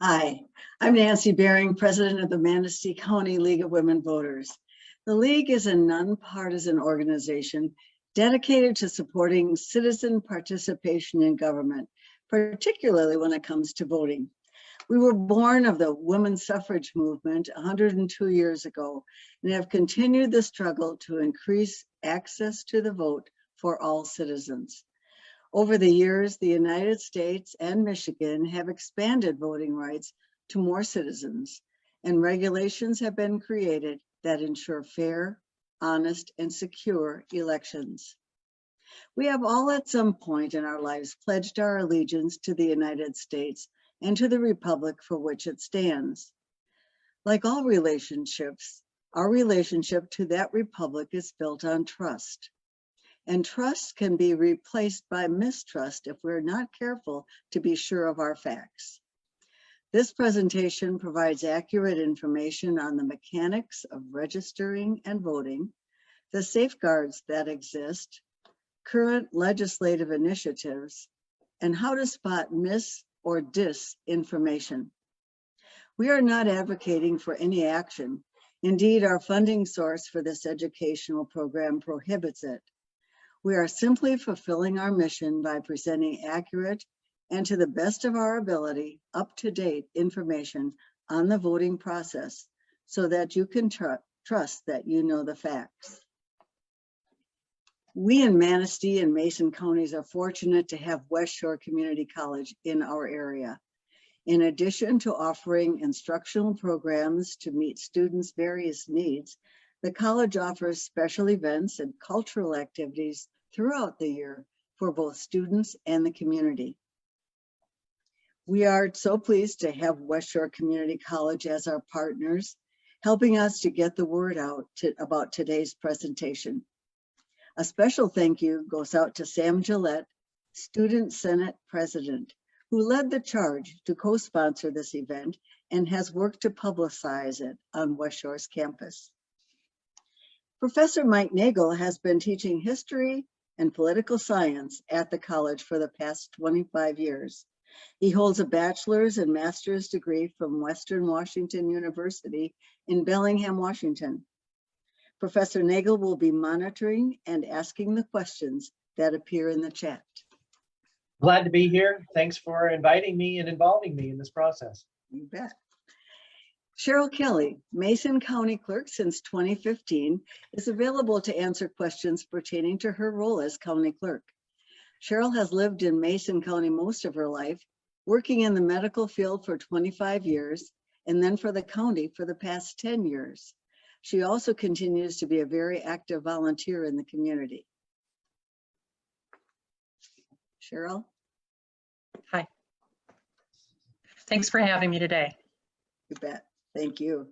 Hi, I'm Nancy Bering, President of the Manistee County League of Women Voters. The League is a nonpartisan organization dedicated to supporting citizen participation in government, particularly when it comes to voting. We were born of the women's suffrage movement 102 years ago and have continued the struggle to increase access to the vote for all citizens. Over the years, the United States and Michigan have expanded voting rights to more citizens, and regulations have been created that ensure fair, honest, and secure elections. We have all at some point in our lives pledged our allegiance to the United States and to the republic for which it stands. Like all relationships, our relationship to that republic is built on trust. And trust can be replaced by mistrust if we're not careful to be sure of our facts. This presentation provides accurate information on the mechanics of registering and voting, the safeguards that exist, current legislative initiatives, and how to spot mis or disinformation. We are not advocating for any action. Indeed, our funding source for this educational program prohibits it. We are simply fulfilling our mission by presenting accurate and, to the best of our ability, up-to-date information on the voting process so that you can trust that you know the facts. We in Manistee and Mason counties are fortunate to have West Shore Community College in our area. In addition to offering instructional programs to meet students' various needs, the college offers special events and cultural activities throughout the year for both students and the community. We are so pleased to have West Shore Community College as our partners, helping us to get the word out about today's presentation. A special thank you goes out to Sam Gillette, Student Senate President, who led the charge to co-sponsor this event and has worked to publicize it on West Shore's campus. Professor Mike Nagel has been teaching history and political science at the college for the past 25 years. He holds a bachelor's and master's degree from Western Washington University in Bellingham, Washington. Professor Nagel will be monitoring and asking the questions that appear in the chat. Glad to be here. Thanks for inviting me and involving me in this process. You bet. Cheryl Kelly, Mason County Clerk since 2015, is available to answer questions pertaining to her role as County Clerk. Cheryl has lived in Mason County most of her life, working in the medical field for 25 years, and then for the county for the past 10 years. She also continues to be a very active volunteer in the community. Cheryl? Hi. Thanks for having me today. You bet. Thank you.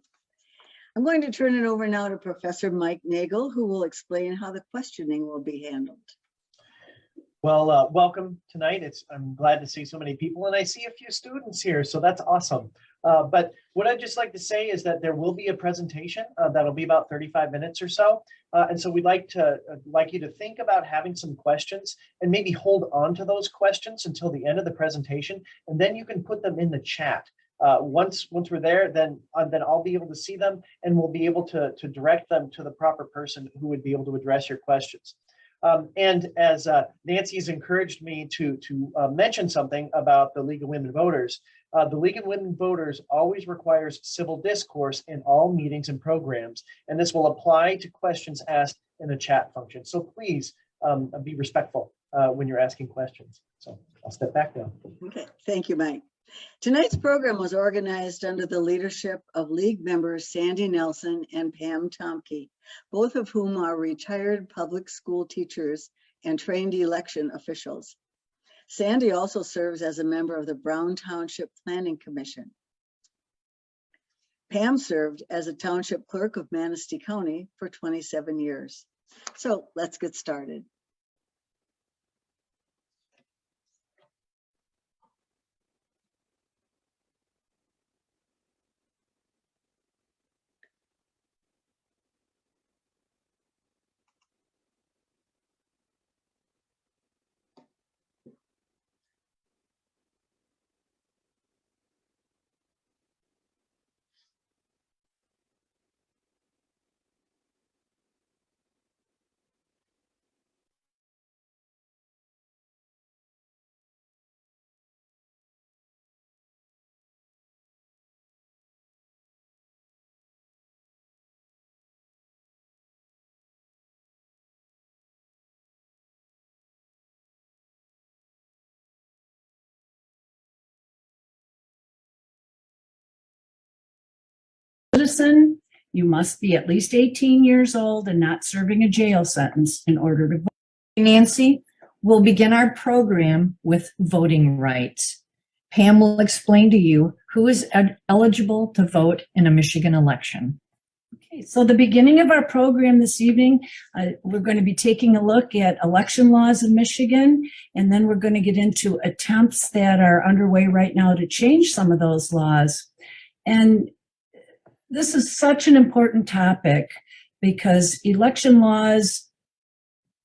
I'm going to turn it over now to Professor Mike Nagel, who will explain how the questioning will be handled. Well, welcome tonight. I'm glad to see so many people, and I see a few students here, so that's awesome. But what I'd just like to say is that there will be a presentation that'll be about 35 minutes or so. And so we'd like you to think about having some questions and maybe hold on to those questions until the end of the presentation, and then you can put them in the chat. Once we're there, then I'll be able to see them, and we'll be able to direct them to the proper person who would be able to address your questions. And as Nancy's encouraged me to mention something about the League of Women Voters, the League of Women Voters always requires civil discourse in all meetings and programs, and this will apply to questions asked in the chat function. So please be respectful when you're asking questions. So I'll step back now. Okay, thank you, Mike. Tonight's program was organized under the leadership of League members Sandy Nelson and Pam Tomke, both of whom are retired public school teachers and trained election officials. Sandy also serves as a member of the Brown Township Planning Commission. Pam served as a township clerk of Manistee County for 27 years. So let's get started. citizen, you must be at least 18 years old and not serving a jail sentence in order to vote. Nancy, we'll begin our program with voting rights. Pam will explain to you who is eligible to vote in a Michigan election. Okay, so the beginning of our program this evening, we're going to be taking a look at election laws in Michigan, and then we're going to get into attempts that are underway right now to change some of those laws. And this is such an important topic because election laws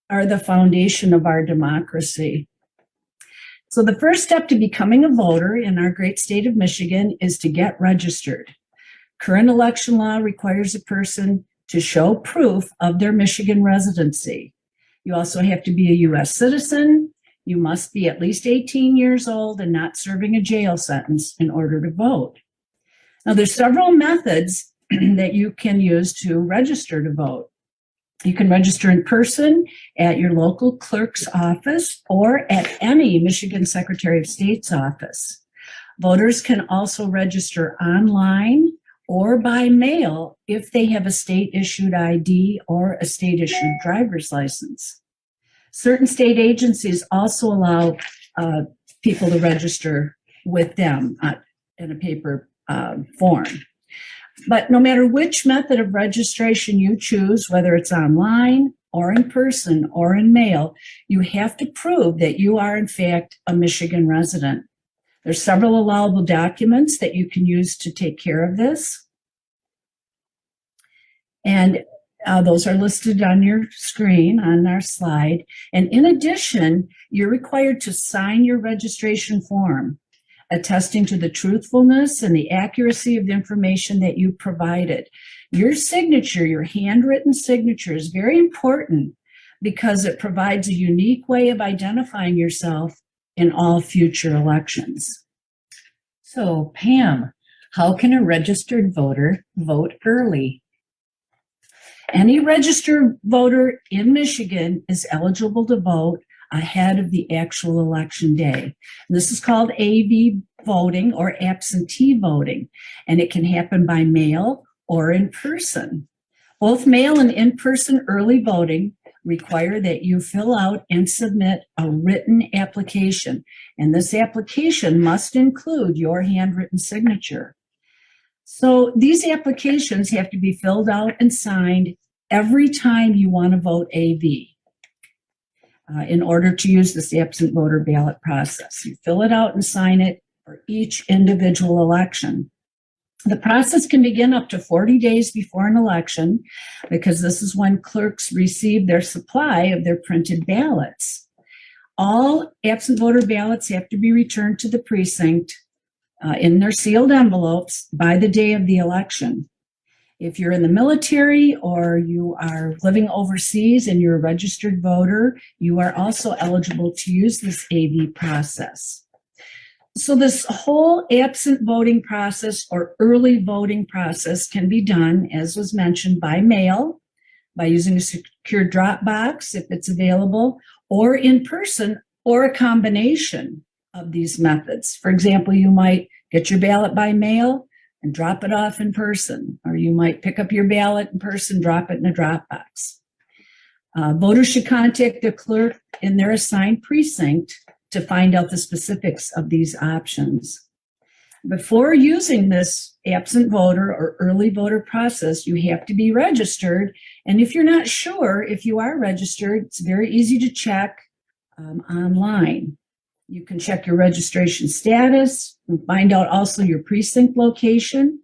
are the foundation of our democracy. So the first step to becoming a voter in our great state of Michigan is to get registered. Current election law requires a person to show proof of their Michigan residency. You also have to be a U.S. citizen. You must be at least 18 years old and not serving a jail sentence in order to vote. Now, there's several methods that you can use to register to vote. You can register in person at your local clerk's office or at any Michigan Secretary of State's office. Voters can also register online or by mail if they have a state-issued ID or a state-issued driver's license. Certain state agencies also allow people to register with them in a paper form. But no matter which method of registration you choose, whether it's online or in person or in mail, you have to prove that you are in fact a Michigan resident. There's several allowable documents that you can use to take care of this. And those are listed on your screen on our slide. And in addition, you're required to sign your registration form, attesting to the truthfulness and the accuracy of the information that you provided. Your signature, your handwritten signature, is very important because it provides a unique way of identifying yourself in all future elections. So, Pam, how can a registered voter vote early? Any registered voter in Michigan is eligible to vote ahead of the actual election day. This is called AV voting or absentee voting, and it can happen by mail or in person. Both mail and in-person early voting require that you fill out and submit a written application, and this application must include your handwritten signature. So these applications have to be filled out and signed every time you want to vote AV. In order to use this absent voter ballot process. You fill it out and sign it for each individual election. The process can begin up to 40 days before an election because this is when clerks receive their supply of their printed ballots. All absent voter ballots have to be returned to the precinct in their sealed envelopes by the day of the election. If you're in the military or you are living overseas and you're a registered voter, you are also eligible to use this AV process. So this whole absent voting process or early voting process can be done, as was mentioned, by mail, by using a secure drop box if it's available, or in person, or a combination of these methods. For example, you might get your ballot by mail and drop it off in person, or you might pick up your ballot in person, drop it in a drop box. Voters should contact the clerk in their assigned precinct to find out the specifics of these options. Before using this absent voter or early voter process, you have to be registered. And if you're not sure if you are registered, it's very easy to check online. You can check your registration status and find out also your precinct location.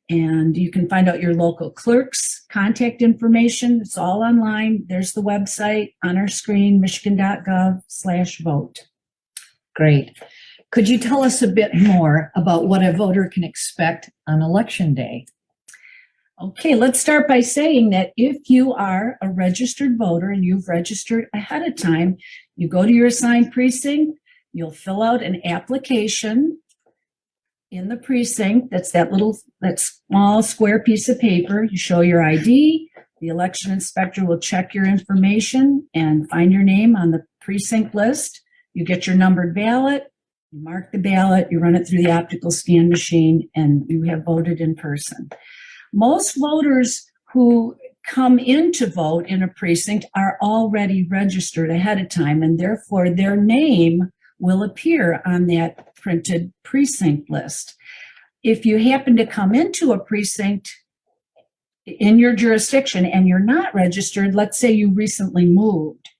And you can find out your local clerk's contact information. It's all online. There's the website on our screen, michigan.gov/vote. Great. Could you tell us a bit more about what a voter can expect on election day? Okay, let's start by saying that if you are a registered voter and you've registered ahead of time, you go to your assigned precinct, you'll fill out an application in the precinct. That's that small square piece of paper. You show your ID. The election inspector will check your information and find your name on the precinct list. You get your numbered ballot, you mark the ballot, you run it through the optical scan machine, and you have voted in person. Most voters who come in to vote in a precinct are already registered ahead of time, and therefore their name will appear on that printed precinct list. If you happen to come into a precinct in your jurisdiction and you're not registered, let's say you recently moved,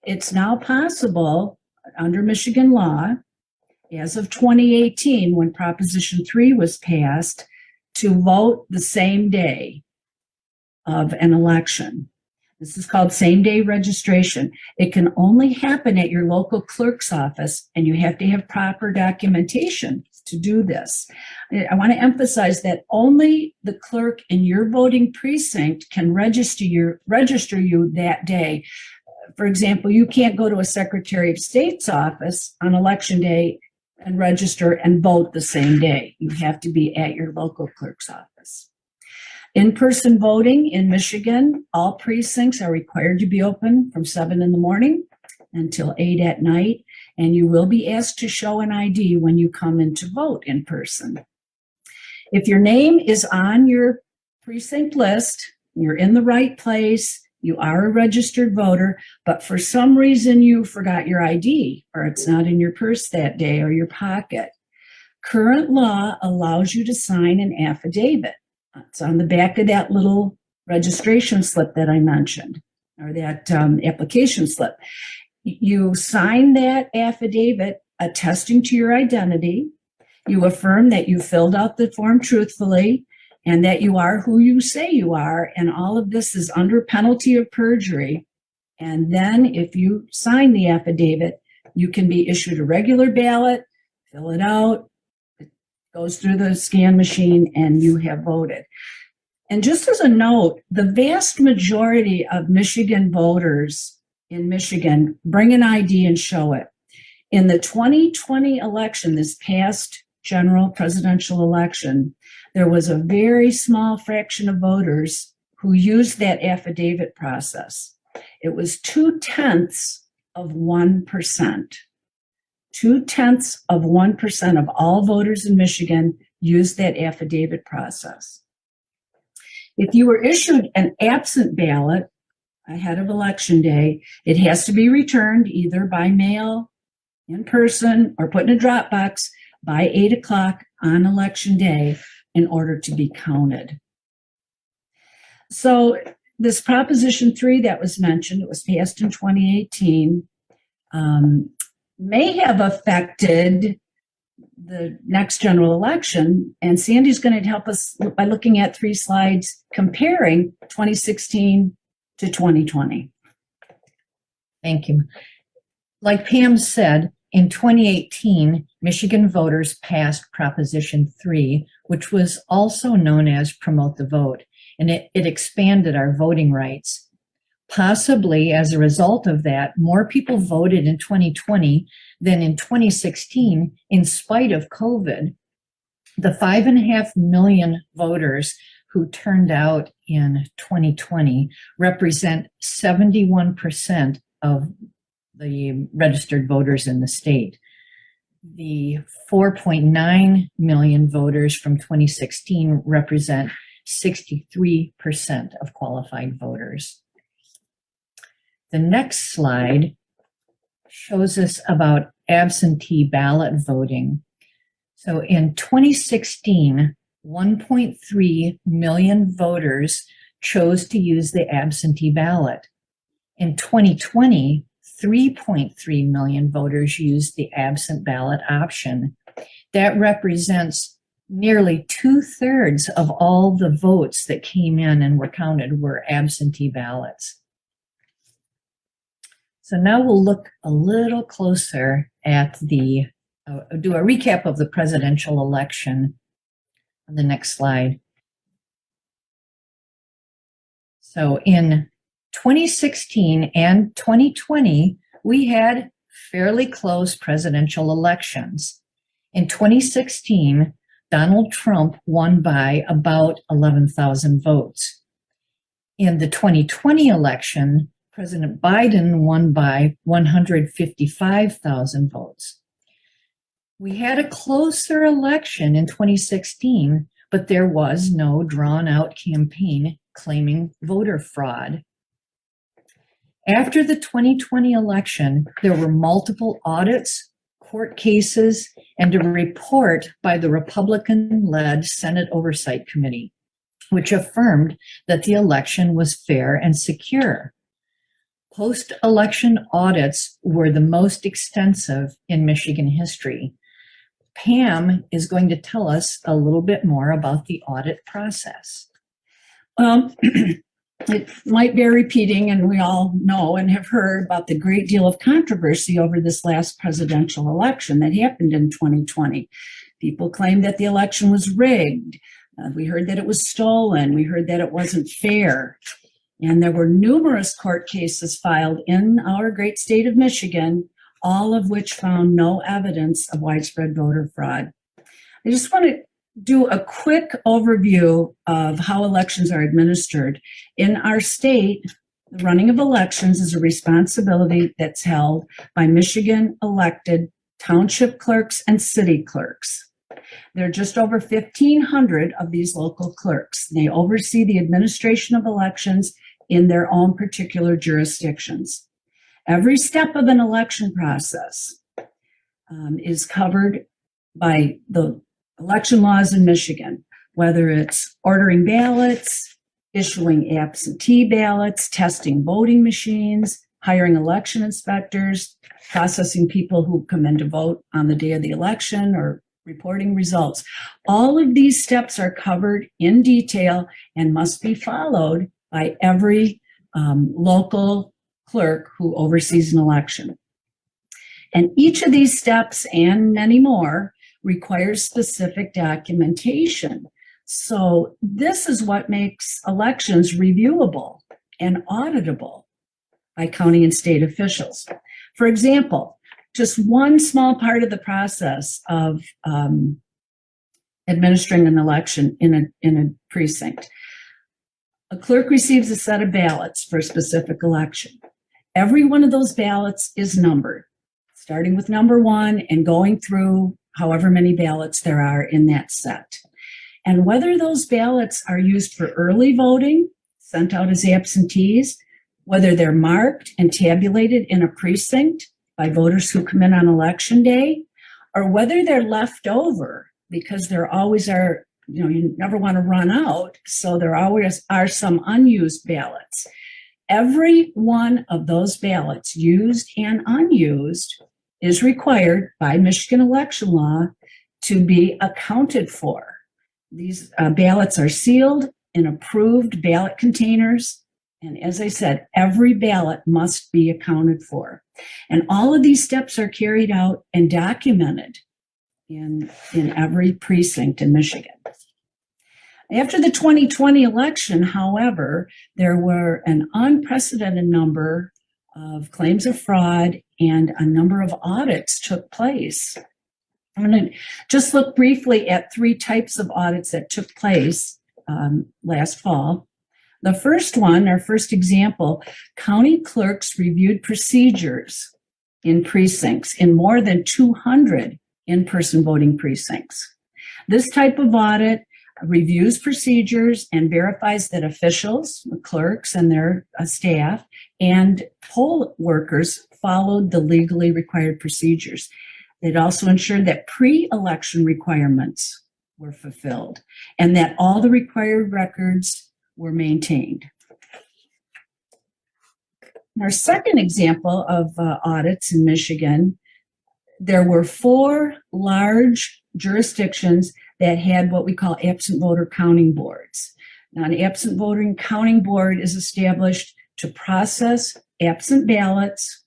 it's now possible under Michigan law, as of 2018, when Proposition 3 was passed, to vote the same day of an election. This is called same-day registration. It can only happen at your local clerk's office, and you have to have proper documentation to do this. I want to emphasize that only the clerk in your voting precinct can register you that day. For example, you can't go to a Secretary of State's office on election day and register and vote the same day. You have to be at your local clerk's office. In-person voting in Michigan, all precincts are required to be open from 7 in the morning until 8 at night, and you will be asked to show an ID when you come in to vote in person. If your name is on your precinct list, you're in the right place, you are a registered voter, but for some reason you forgot your ID or it's not in your purse that day or your pocket, current law allows you to sign an affidavit. It's on the back of that little registration slip that I mentioned, or that application slip. You sign that affidavit attesting to your identity. You affirm that you filled out the form truthfully and that you are who you say you are. And all of this is under penalty of perjury. And then if you sign the affidavit, you can be issued a regular ballot, fill it out, it goes through the scan machine, and you have voted. And just as a note, the vast majority of Michigan voters in Michigan bring an ID and show it. In the 2020 election, this past general presidential election, there was a very small fraction of voters who used that affidavit process. It was 0.2%. 0.2% of all voters in Michigan used that affidavit process. If you were issued an absent ballot ahead of election day, it has to be returned either by mail, in person, or put in a drop box by 8 o'clock on election day in order to be counted. So this Proposition 3 that was mentioned, it was passed in 2018, may have affected the next general election. And Sandy's going to help us by looking at 3 slides comparing 2016 to 2020. Thank you. Like Pam said, in 2018, Michigan voters passed Proposition 3, which was also known as Promote the Vote, and it expanded our voting rights. Possibly as a result of that, more people voted in 2020 than in 2016, in spite of COVID. The 5.5 million voters who turned out in 2020 represent 71% of the registered voters in the state. The 4.9 million voters from 2016 represent 63% of qualified voters. The next slide shows us about absentee ballot voting. So in 2016, 1.3 million voters chose to use the absentee ballot. In 2020, 3.3 million voters used the absent ballot option. That represents nearly 2/3 of all the votes that came in and were counted were absentee ballots. So now we'll look a little closer at do a recap of the presidential election on the next slide. So in 2016 and 2020, we had fairly close presidential elections. In 2016, Donald Trump won by about 11,000 votes. In the 2020 election, President Biden won by 155,000 votes. We had a closer election in 2016, but there was no drawn-out campaign claiming voter fraud. After the 2020 election, there were multiple audits, court cases, and a report by the Republican-led Senate Oversight Committee, which affirmed that the election was fair and secure. Post-election audits were the most extensive in Michigan history. Pam is going to tell us a little bit more about the audit process. It might bear repeating, and we all know and have heard about the great deal of controversy over this last presidential election that happened in 2020. People claimed that the election was rigged. We heard that it was stolen. We heard that it wasn't fair. And there were numerous court cases filed in our great state of Michigan, all of which found no evidence of widespread voter fraud. I just want to do a quick overview of how elections are administered. In our state, the running of elections is a responsibility that's held by Michigan elected township clerks and city clerks. There are just over 1,500 of these local clerks. They oversee the administration of elections in their own particular jurisdictions. Every step of an election process is covered by the election laws in Michigan, whether it's ordering ballots, issuing absentee ballots, testing voting machines, hiring election inspectors, processing people who come in to vote on the day of the election, or reporting results. All of these steps are covered in detail and must be followed by every local clerk who oversees an election. And each of these steps and many more requires specific documentation. So this is what makes elections reviewable and auditable by county and state officials. For example, just one small part of the process of administering an election in a precinct. A clerk receives a set of ballots for a specific election. Every one of those ballots is numbered, starting with number 1 and going through however many ballots there are in that set. And whether those ballots are used for early voting, sent out as absentees, whether they're marked and tabulated in a precinct by voters who come in on election day, or whether they're left over because there always are, you never want to run out, so there always are some unused ballots. Every one of those ballots, used and unused, is required by Michigan election law to be accounted for. These ballots are sealed in approved ballot containers. And as I said, every ballot must be accounted for. And all of these steps are carried out and documented in every precinct in Michigan. After the 2020 election, however, there were an unprecedented number of claims of fraud and a number of audits took place. I'm going to just look briefly at 3 types of audits that took place last fall. The first one, our first example, county clerks reviewed procedures in precincts in more than 200 in-person voting precincts. This type of audit reviews procedures and verifies that officials, the clerks and their staff, and poll workers followed the legally required procedures. It also ensured that pre-election requirements were fulfilled and that all the required records were maintained. Our second example of audits in Michigan, there were 4 large jurisdictions that had what we call absent voter counting boards. Now, an absent voting counting board is established to process absent ballots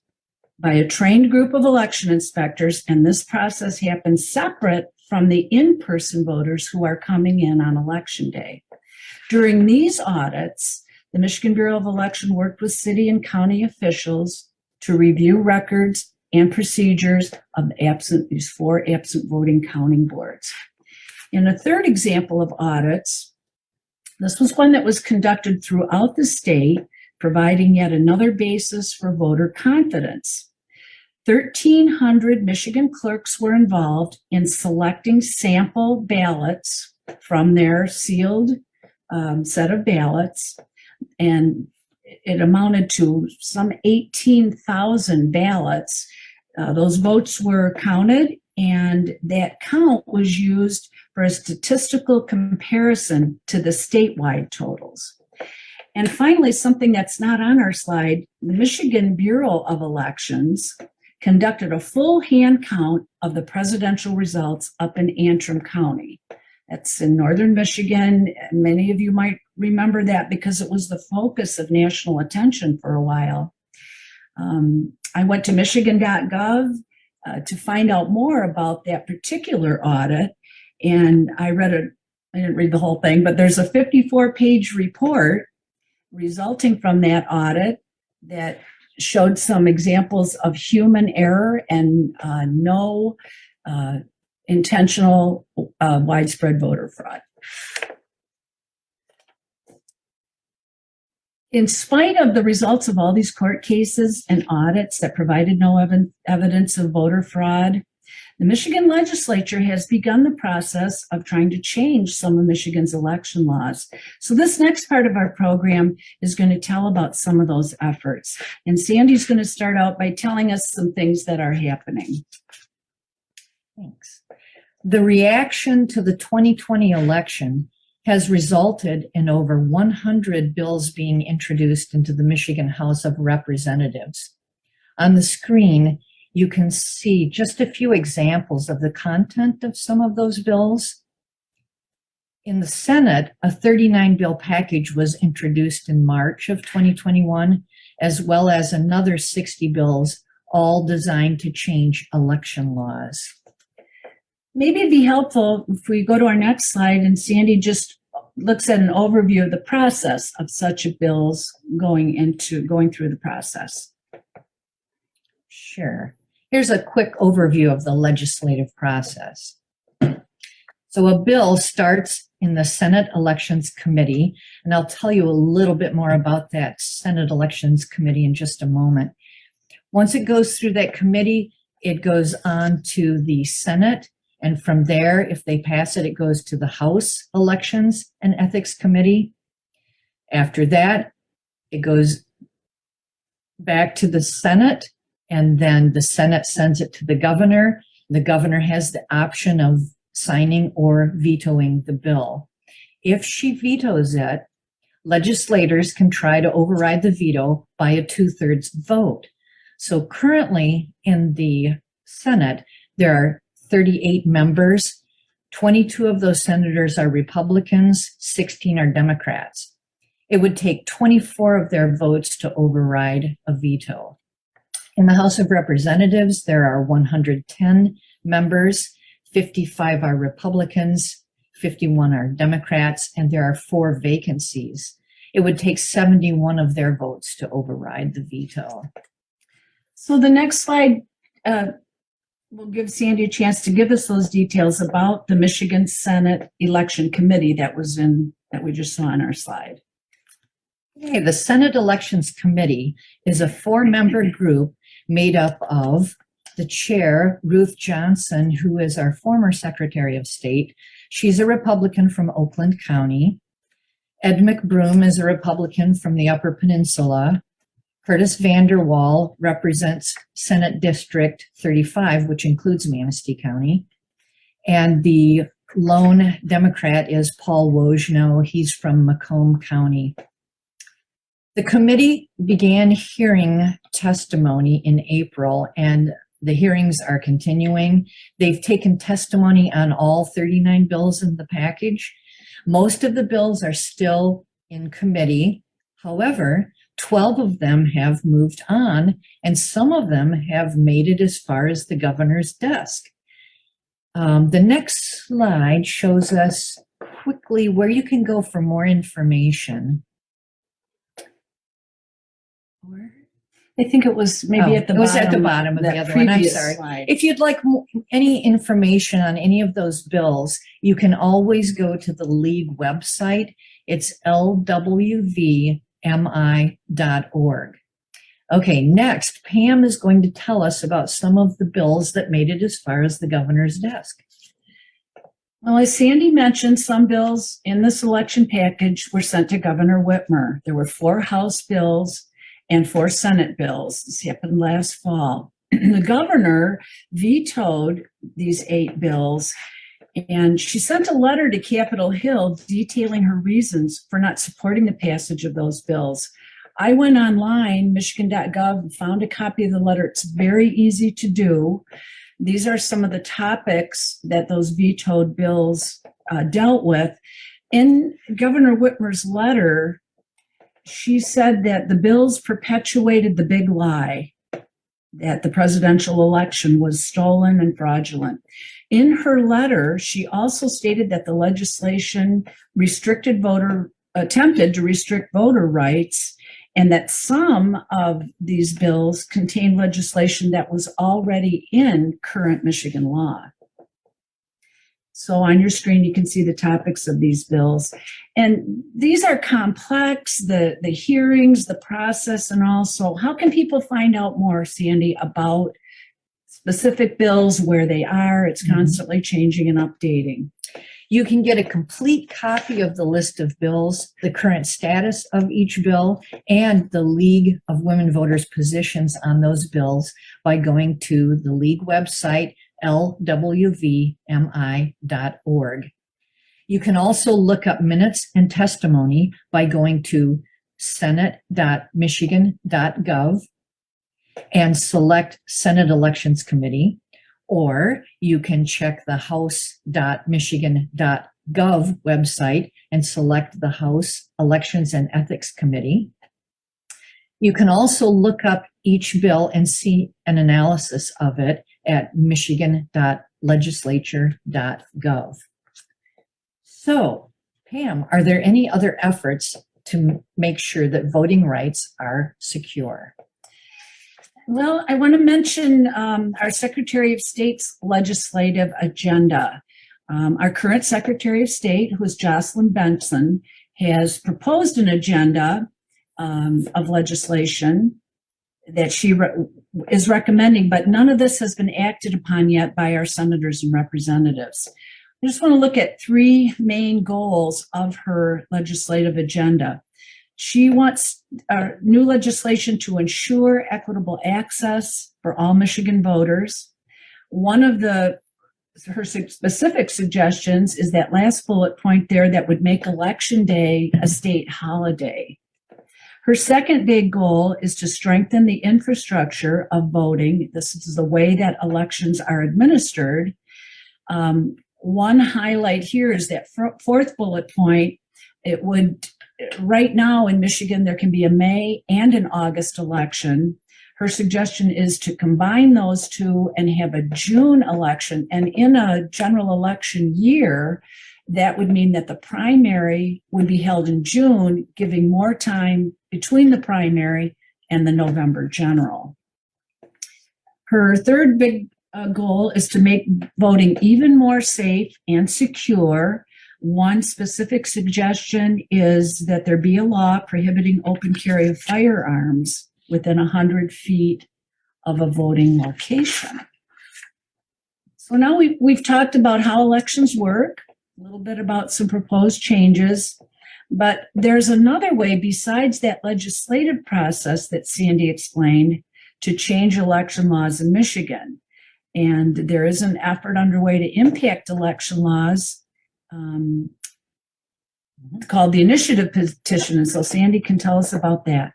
by a trained group of election inspectors, and this process happens separate from the in-person voters who are coming in on election day. During these audits, the Michigan Bureau of Election worked with city and county officials to review records and procedures of these 4 absent voting counting boards. In a third example of audits, this was one that was conducted throughout the state, providing yet another basis for voter confidence. 1,300 Michigan clerks were involved in selecting sample ballots from their sealed set of ballots, and it amounted to some 18,000 ballots. Those votes were counted, and that count was used for a statistical comparison to the statewide totals. And finally, something that's not on our slide, the Michigan Bureau of Elections conducted a full hand count of the presidential results up in Antrim County. That's in northern Michigan. Many of you might remember that because it was the focus of national attention for a while. I went to michigan.gov to find out more about that particular audit, and I didn't read the whole thing, but there's a 54-page report resulting from that audit that showed some examples of human error and no intentional widespread voter fraud. In spite of the results of all these court cases and audits that provided no evidence of voter fraud, the Michigan legislature has begun the process of trying to change some of Michigan's election laws. So this next part of our program is going to tell about some of those efforts. And Sandy's going to start out by telling us some things that are happening. Thanks. The reaction to the 2020 election has resulted in over 100 bills being introduced into the Michigan House of Representatives. On the screen, you can see just a few examples of the content of some of those bills. In the Senate, a 39-bill package was introduced in March of 2021, as well as another 60 bills, all designed to change election laws. Maybe it'd be helpful if we go to our next slide and Sandy just looks at an overview of the process of such bills going through the process. Sure. Here's a quick overview of the legislative process. So a bill starts in the Senate Elections Committee, and I'll tell you a little bit more about that Senate Elections Committee in just a moment. Once it goes through that committee, it goes on to the Senate, and from there, if they pass it, it goes to the House Elections and Ethics Committee. After that, it goes back to the Senate, and then the Senate sends it to the governor. The governor has the option of signing or vetoing the bill. If she vetoes it, legislators can try to override the veto by a 2/3 vote. So currently in the Senate, there are 38 members. 22 of those senators are Republicans, 16 are Democrats. It would take 24 of their votes to override a veto. In the House of Representatives, there are 110 members, 55 are Republicans, 51 are Democrats, and there are 4 vacancies. It would take 71 of their votes to override the veto. So the next slide will give Sandy a chance to give us those details about the Michigan Senate Election Committee that we just saw on our slide. Okay, the Senate Elections Committee is a 4-member group made up of the chair, Ruth Johnson, who is our former Secretary of State. She's a Republican from Oakland County. Ed McBroom is a Republican from the Upper Peninsula. Curtis Vanderwall represents Senate District 35, which includes Manistee County. And the lone Democrat is Paul Wojno. He's from Macomb County. The committee began hearing testimony in April, and the hearings are continuing. They've taken testimony on all 39 bills in the package. Most of the bills are still in committee. However, 12 of them have moved on, and some of them have made it as far as the governor's desk. The next slide shows us quickly where you can go for more information. I think it was maybe at the it bottom. was at the bottom of the other one. I'm previous sorry. slide. If you'd like any information on any of those bills, you can always go to the league website. It's lwvmi.org. Okay, next, Pam is going to tell us about some of the bills that made it as far as the governor's desk. Well, as Sandy mentioned, some bills in this election package were sent to Governor Whitmer. There were 4 House bills and 4 Senate bills. This happened last fall. The governor vetoed these 8 bills, and she sent a letter to Capitol Hill detailing her reasons for not supporting the passage of those bills. I went online, michigan.gov, and found a copy of the letter. It's very easy to do. These are some of the topics that those vetoed bills dealt with. In Governor Whitmer's letter, she said that the bills perpetuated the big lie that the presidential election was stolen and fraudulent. In her letter, she also stated that the legislation attempted to restrict voter rights, and that some of these bills contain legislation that was already in current Michigan law. So on your screen, you can see the topics of these bills. And these are complex, the hearings, the process, and also how can people find out more, Sandy, about specific bills, where they are? It's constantly changing and updating. You can get a complete copy of the list of bills, the current status of each bill, and the League of Women Voters positions on those bills by going to the League website, lwvmi.org. You can also look up minutes and testimony by going to senate.michigan.gov and select Senate Elections Committee. Or you can check the house.michigan.gov website and select the House Elections and Ethics Committee. You can also look up each bill and see an analysis of it at michigan.legislature.gov. So, Pam, are there any other efforts to make sure that voting rights are secure? Well, I want to mention our Secretary of State's legislative agenda. Our current Secretary of State, who is Jocelyn Benson, has proposed an agenda of legislation that she is recommending, but none of this has been acted upon yet by our senators and representatives. I just want to look at 3 main goals of her legislative agenda. She wants new legislation to ensure equitable access for all Michigan voters. One of her specific suggestions is that last bullet point there that would make Election Day a state holiday. Her second big goal is to strengthen the infrastructure of voting. This is the way that elections are administered. One highlight here is that 4th bullet point. It would, right now in Michigan, there can be a May and an August election. Her suggestion is to combine those 2 and have a June election. And in a general election year, that would mean that the primary would be held in June, giving more time between the primary and the November general. Her third big goal is to make voting even more safe and secure. One specific suggestion is that there be a law prohibiting open carry of firearms within 100 feet of a voting location. So now we've talked about how elections work, a little bit about some proposed changes, but there's another way besides that legislative process that Sandy explained to change election laws in Michigan. And there is an effort underway to impact election laws called the initiative petition. And so Sandy can tell us about that.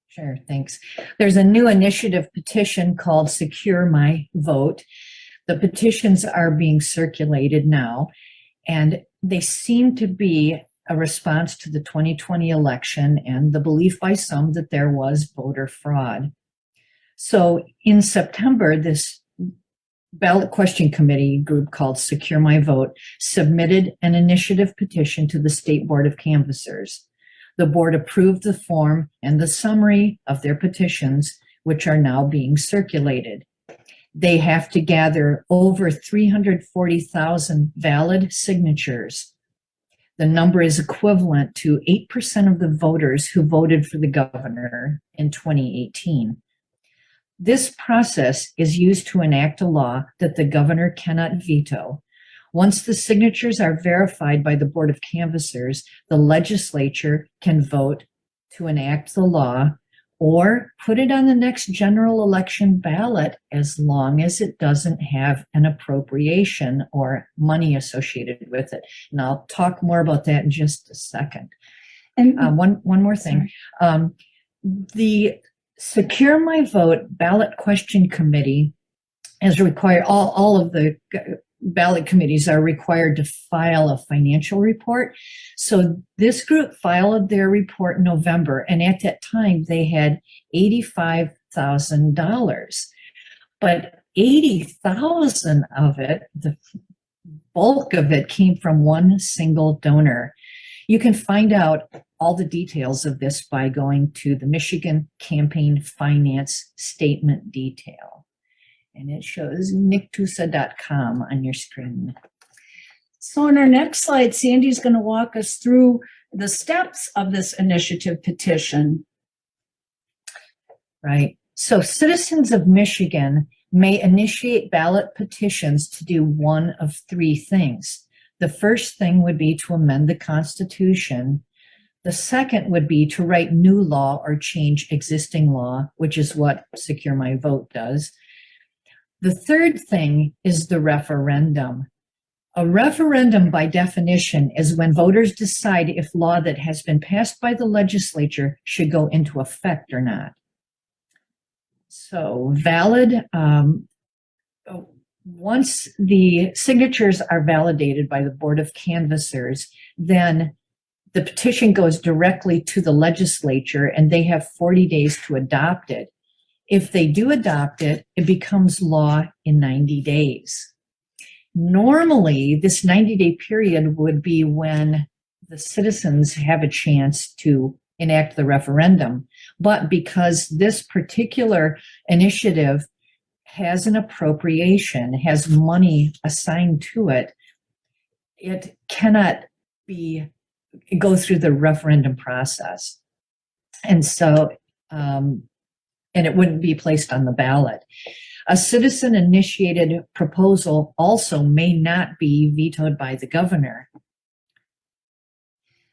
Sure, thanks. There's a new initiative petition called Secure My Vote. The petitions are being circulated now, and they seem to be a response to the 2020 election and the belief by some that there was voter fraud. So in September, this ballot question committee group called Secure My Vote submitted an initiative petition to the State Board of Canvassers. The board approved the form and the summary of their petitions, which are now being circulated. They have to gather over 340,000 valid signatures. The number is equivalent to 8% of the voters who voted for the governor in 2018. This process is used to enact a law that the governor cannot veto. Once the signatures are verified by the Board of Canvassers, the legislature can vote to enact the law or put it on the next general election ballot as long as it doesn't have an appropriation or money associated with it. And I'll talk more about that in just a second. And One more thing. The Secure My Vote ballot question committee is required, all of the ballot committees are required to file a financial report. So this group filed their report in November, and at that time they had $85,000. But 80,000 of it, the bulk of it, came from one single donor. You can find out all the details of this by going to the Michigan Campaign Finance Statement Detail. And it shows nictusa.com on your screen. so in our next slide, Sandy's going to walk us through the steps of this initiative petition. Right. So citizens of Michigan may initiate ballot petitions to do one of three things. The first thing would be to amend the Constitution. The second would be to write new law or change existing law, which is what Secure My Vote does. The third thing is the referendum. A referendum, by definition, is when voters decide if law that has been passed by the legislature should go into effect or not. So valid, once the signatures are validated by the Board of Canvassers, then the petition goes directly to the legislature and they have 40 days to adopt it. If they do adopt it, it becomes law in 90 days. Normally, this 90-day period would be when the citizens have a chance to enact the referendum. But because this particular initiative has an appropriation, has money assigned to it, it cannot go through the referendum process. And so, and it wouldn't be placed on the ballot. A citizen-initiated proposal also may not be vetoed by the governor.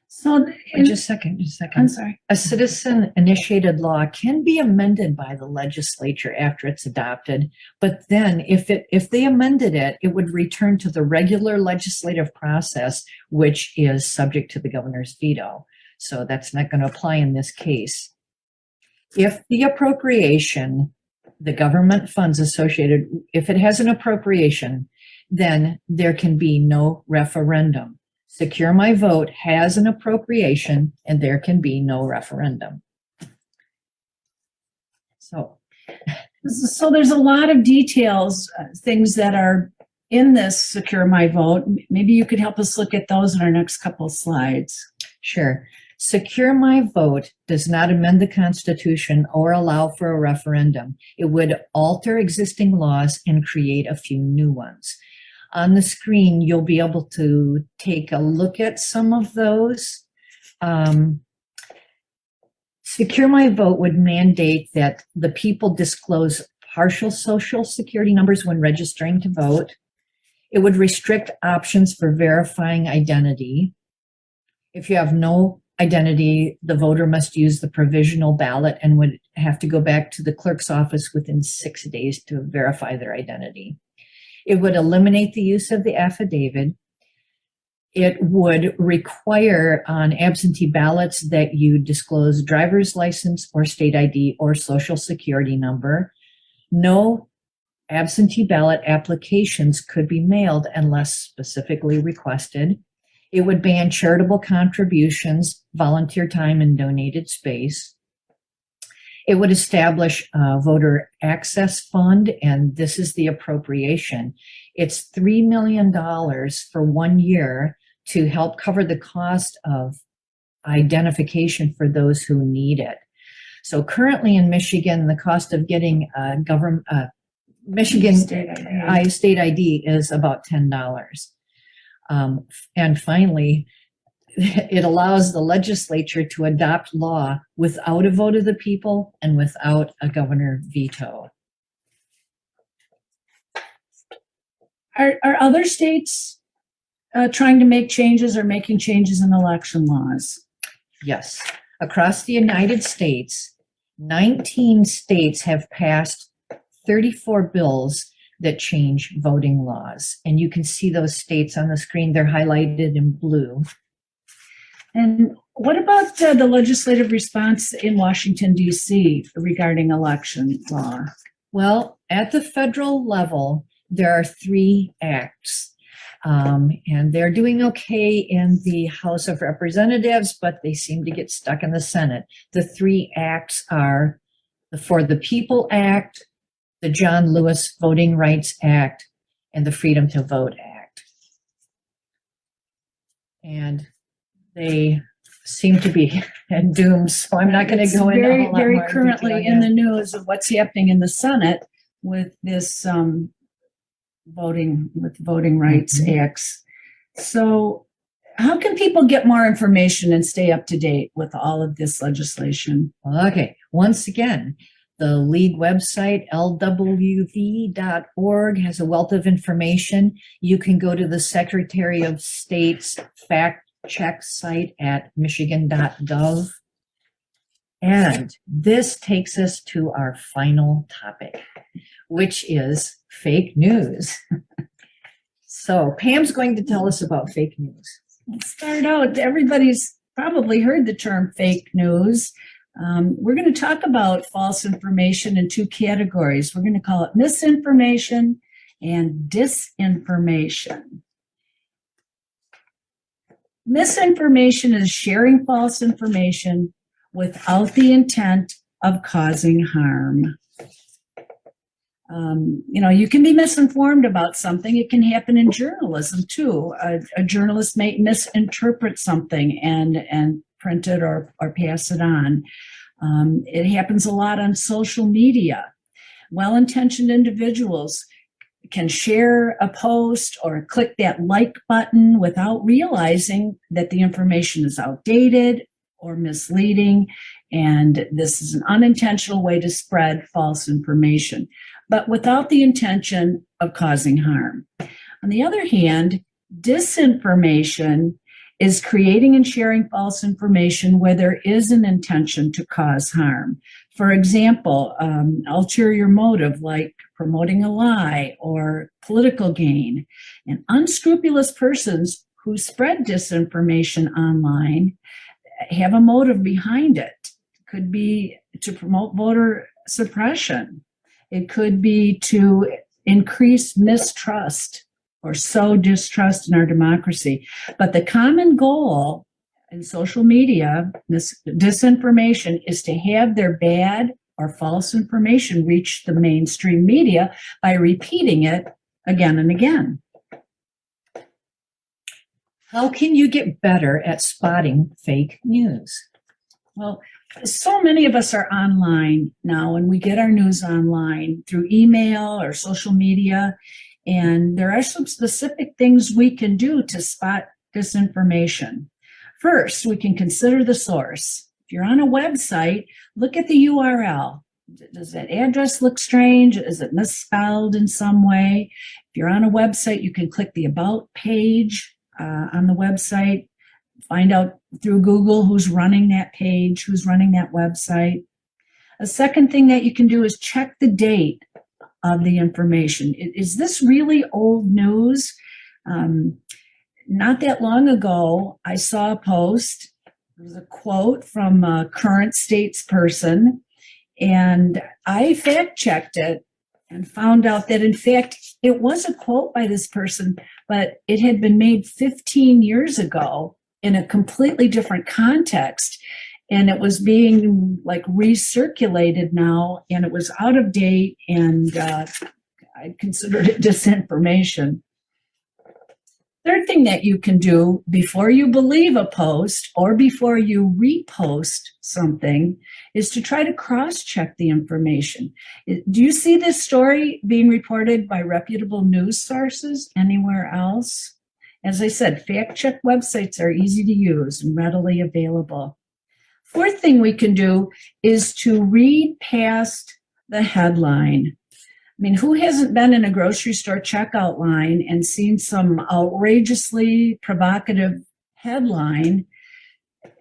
So, Just a second. I'm sorry. A citizen-initiated law can be amended by the legislature after it's adopted, but then if they amended it, it would return to the regular legislative process, which is subject to the governor's veto. So that's not going to apply in this case. If the appropriation, the government funds associated, if it has an appropriation, then there can be no referendum. Secure My Vote has an appropriation and there can be no referendum. So there's a lot of details, things that are in this Secure My Vote. Maybe you could help us look at those in our next couple of slides. sure. Secure My Vote does not amend the Constitution or allow for a referendum. It would alter existing laws and create a few new ones. On the screen, you'll be able to take a look at some of those. Secure My Vote would mandate that the people disclose partial social security numbers when registering to vote. It would restrict options for verifying identity. If you have no identity, the voter must use the provisional ballot and would have to go back to the clerk's office within 6 days to verify their identity. It would eliminate the use of the affidavit. It would require on absentee ballots that you disclose driver's license or state ID or social security number. No absentee ballot applications could be mailed unless specifically requested. It would ban charitable contributions, volunteer time, and donated space. It would establish a voter access fund, and this is the appropriation. It's $3 million for 1 year to help cover the cost of identification for those who need it. So currently in Michigan, the cost of getting a Michigan state ID is about $10. And finally, it allows the legislature to adopt law without a vote of the people and without a governor veto. Are other states trying to make changes or making changes in election laws? Yes. Across the United States, 19 states have passed 34 bills that change voting laws. And you can see those states on the screen. They're highlighted in blue. And what about the legislative response in Washington, D.C. regarding election law? Well, at the federal level, there are 3 acts. And they're doing okay in the House of Representatives, but they seem to get stuck in the Senate. The 3 acts are the For the People Act, the John Lewis Voting Rights Act, and the Freedom to Vote Act. And they seem to be doomed, so I'm not going to go into a whole lot very more currently detail in here. the news of what's happening in the Senate with this voting rights acts. So how can people get more information and stay up to date with all of this legislation? Okay, once again, the league website, lwv.org, has a wealth of information. You can go to the Secretary of State's fact check site at michigan.gov. And this takes us to our final topic, which is fake news. So Pam's going to tell us about fake news. Let's start out. Everybody's probably heard the term fake news. We're going to talk about false information in 2 categories. We're going to call it misinformation and disinformation. Misinformation is sharing false information without the intent of causing harm. You can be misinformed about something. It can happen in journalism too. A journalist may misinterpret something and print it or pass it on. It happens a lot on social media. Well-intentioned individuals can share a post or click that like button without realizing that the information is outdated or misleading, and this is an unintentional way to spread false information, but without the intention of causing harm. On the other hand, disinformation is creating and sharing false information where there is an intention to cause harm. For example, ulterior motive like promoting a lie or political gain. And unscrupulous persons who spread disinformation online have a motive behind it. It could be to promote voter suppression. It could be to increase mistrust or sow distrust in our democracy. But the common goal in social media, this disinformation, is to have their bad or false information reach the mainstream media by repeating it again and again. How can you get better at spotting fake news? Well, so many of us are online now, and we get our news online through email or social media. And there are some specific things we can do to spot disinformation. First, we can consider the source. If you're on a website, look at the URL. Does that address look strange? Is it misspelled in some way? If you're on a website, you can click the About page on the website. Find out through Google who's running that page, who's running that website. A second thing that you can do is check the date of the information. Is this really old news? Not that long ago, I saw a post. It was a quote from a current statesperson, and I fact-checked it and found out that, in fact, it was a quote by this person, but it had been made 15 years ago in a completely different context. And it was being like recirculated now, and it was out of date, and I considered it disinformation. Third thing that you can do before you believe a post or before you repost something is to try to cross-check the information. Do you see this story being reported by reputable news sources anywhere else? As I said, fact-check websites are easy to use and readily available. Fourth thing we can do is to read past the headline. mean, who hasn't been in a grocery store checkout line and seen some outrageously provocative headline?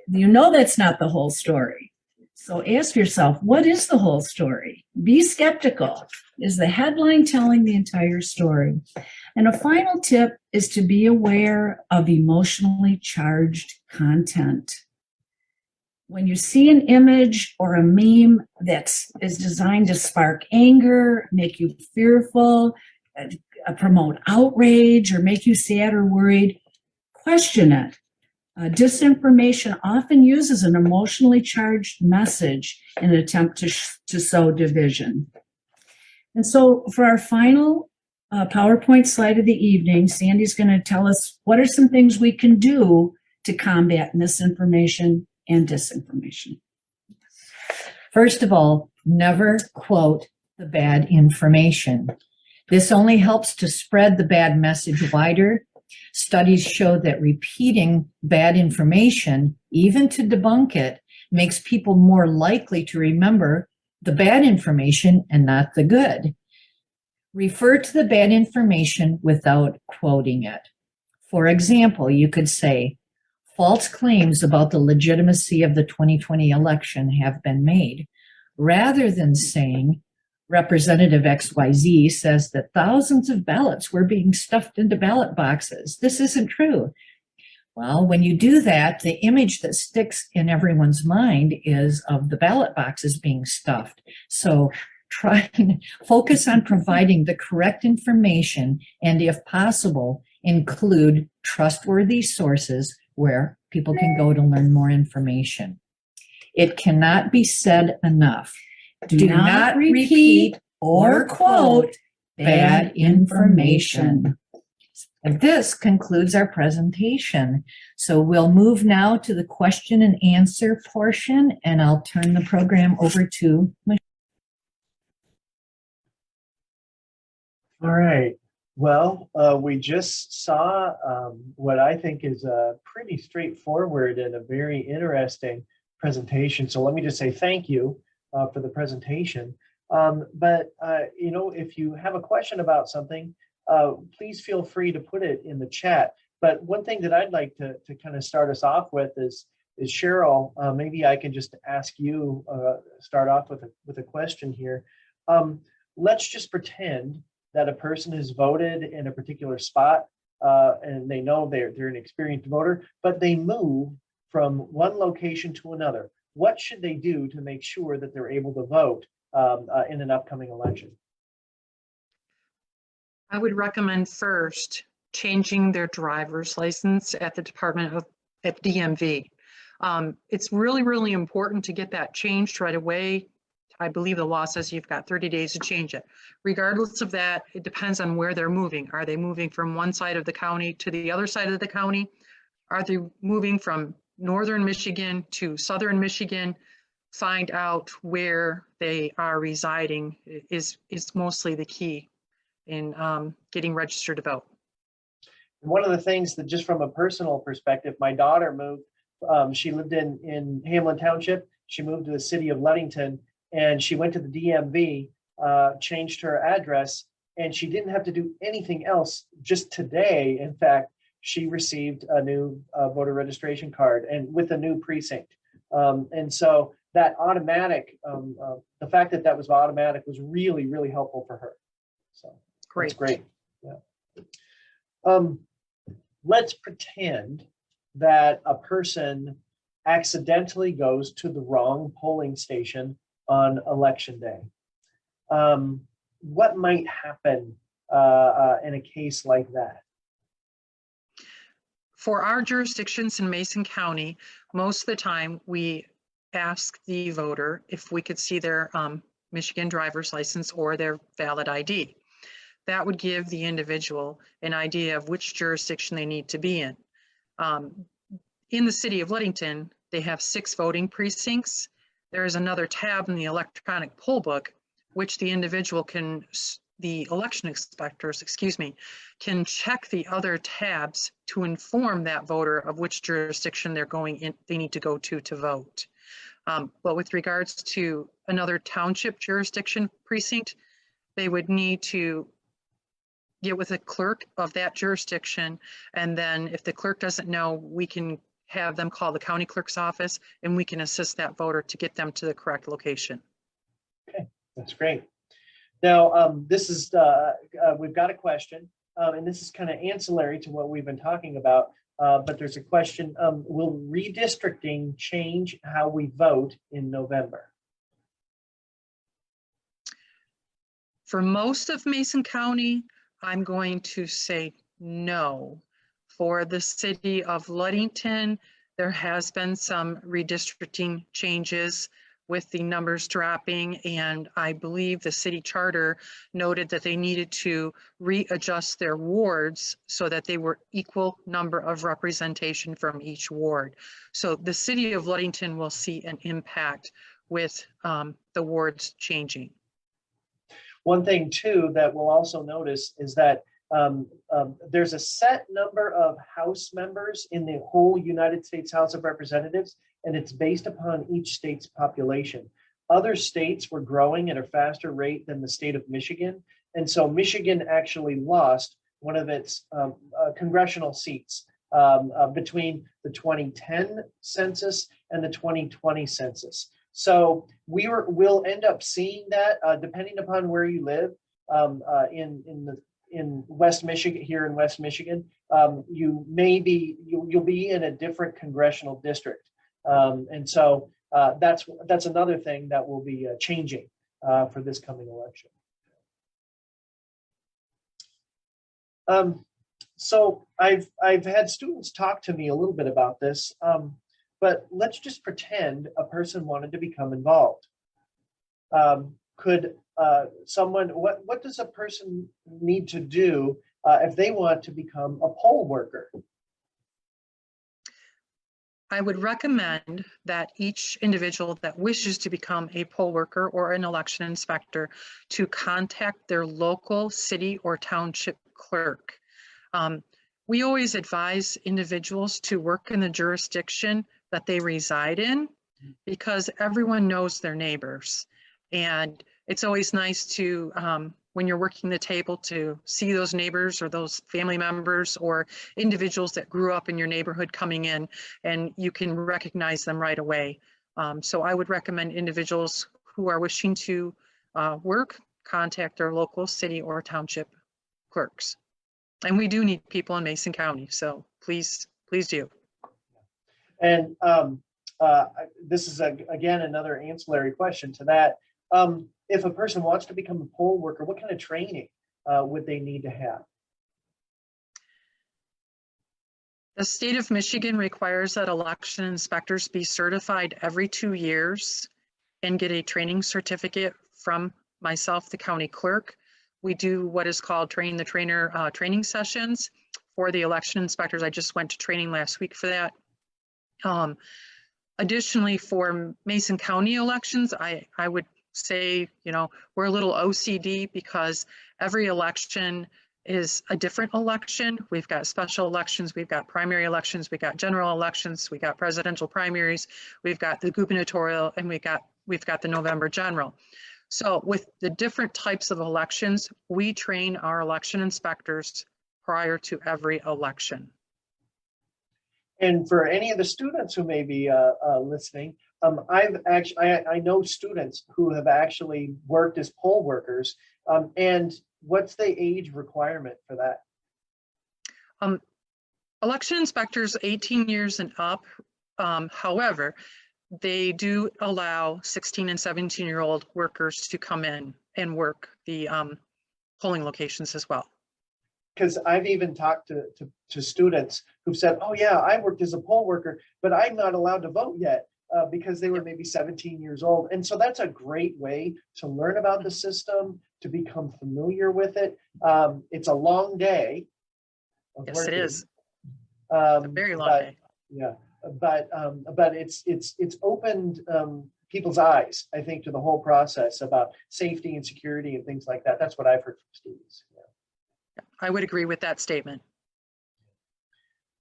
You know that's not the whole story. So ask yourself, what is the whole story? Be skeptical. Is the headline telling the entire story? And a final tip is to be aware of emotionally charged content. When you see an image or a meme that is designed to spark anger, make you fearful, promote outrage, or make you sad or worried, question it. Disinformation often uses an emotionally charged message in an attempt to sow division. And so for our final PowerPoint slide of the evening, Sandy's going to tell us what are some things we can do to combat misinformation and disinformation. First of all, never quote the bad information. This only helps to spread the bad message wider. Studies show that repeating bad information, even to debunk it, makes people more likely to remember the bad information and not the good. Refer to the bad information without quoting it. For example, you could say, false claims about the legitimacy of the 2020 election have been made, rather than saying, Representative XYZ says that thousands of ballots were being stuffed into ballot boxes. This isn't true. Well, when you do that, the image that sticks in everyone's mind is of the ballot boxes being stuffed. So try and focus on providing the correct information, and if possible, include trustworthy sources where people can go to learn more information. It cannot be said enough. Do not repeat or quote bad information. And this concludes our presentation. So we'll move now to the question and answer portion, and I'll turn the program over to Michelle. All right. Well, we just saw what I think is a pretty straightforward and a very interesting presentation. So let me just say thank you for the presentation. If you have a question about something, please feel free to put it in the chat. But one thing that I'd like to kind of start us off with is Cheryl, maybe I can just ask you, start off with a question here. Let's just pretend that a person has voted in a particular spot and they know they're an experienced voter, but they move from one location to another. What should they do to make sure that they're able to vote in an upcoming election? I would recommend first changing their driver's license at the at DMV. It's really, really important to get that changed right away. I believe the law says you've got 30 days to change it. Regardless of that, it depends on where they're moving. Are they moving from one side of the county to the other side of the county? Are they moving from northern Michigan to southern Michigan? Find out where they are residing is mostly the key in getting registered to vote. One of the things that, just from a personal perspective, my daughter moved. She lived in Hamlin Township. She moved to the city of Ludington, and she went to the DMV, changed her address, and she didn't have to do anything else. Just today, in fact, she received a new voter registration card and with a new precinct. And so that automatic, the fact that was automatic was really, really helpful for her. So Great. That's great. Yeah. Let's pretend that a person accidentally goes to the wrong polling station on election day. What might happen in a case like that? For our jurisdictions in Mason County, most of the time we ask the voter if we could see their Michigan driver's license or their valid ID. That would give the individual an idea of which jurisdiction they need to be in. In the city of Ludington, they have 6 voting precincts. There is another tab in the electronic poll book, which the individual can, the election inspectors, can check the other tabs to inform that voter of which jurisdiction they need to go to vote. But with regards to another township jurisdiction precinct, they would need to get with a clerk of that jurisdiction. And then if the clerk doesn't know, we can have them call the county clerk's office and we can assist that voter to get them to the correct location. That's great. Now, this is, we've got a question, and this is kind of ancillary to what we've been talking about, but there's a question, will redistricting change how we vote in November? For most of Mason County, I'm going to say no. For the city of Ludington, there has been some redistricting changes with the numbers dropping, and I believe the city charter noted that they needed to readjust their wards so that they were equal number of representation from each ward. So the city of Ludington will see an impact with the wards changing. One thing too that we'll also notice is that there's a set number of House members in the whole United States House of Representatives, and it's based upon each state's population. Other states were growing at a faster rate than the state of Michigan, and so Michigan actually lost one of its congressional seats between the 2010 census and the 2020 census. So we'll end up seeing that depending upon where you live in West Michigan, here in West Michigan, you'll be in a different congressional district. And so that's another thing that will be changing for this coming election. So I've had students talk to me a little bit about this. But let's just pretend a person wanted to become involved. Could someone, what does a person need to do if they want to become a poll worker? I would recommend that each individual that wishes to become a poll worker or an election inspector to contact their local city or township clerk. We always advise individuals to work in the jurisdiction that they reside in, because everyone knows their neighbors. And it's always nice to, when you're working the table, to see those neighbors or those family members or individuals that grew up in your neighborhood coming in, and you can recognize them right away. So I would recommend individuals who are wishing to work, contact their local city or township clerks. And we do need people in Mason County, so please do. And this is, again, another ancillary question to that. If a person wants to become a poll worker, what kind of training would they need to have? The state of Michigan requires that election inspectors be certified every 2 years and get a training certificate from myself, the county clerk. We do what is called train the trainer training sessions for the election inspectors. I just went to training last week for that. Additionally, for Mason County elections, I would say, we're a little OCD because every election is a different election. We've got special elections, we've got primary elections, we've got general elections, we've got presidential primaries, we've got the gubernatorial, and we've got the November general. So with the different types of elections, we train our election inspectors prior to every election. And for any of the students who may be listening, I know students who have actually worked as poll workers. And what's the age requirement for that? Election inspectors 18 years and up. However, they do allow 16 and 17-year-old workers to come in and work the polling locations as well. Because I've even talked to students who've said, oh yeah, I worked as a poll worker, but I'm not allowed to vote yet because they were maybe 17 years old. And so that's a great way to learn about the system, to become familiar with it. It's a long day of Yes, working. it is. It's a very long day. Yeah, but it's opened people's eyes, I think, to the whole process about safety and security and things like that. That's what I've heard from students. Yeah. I would agree with that statement.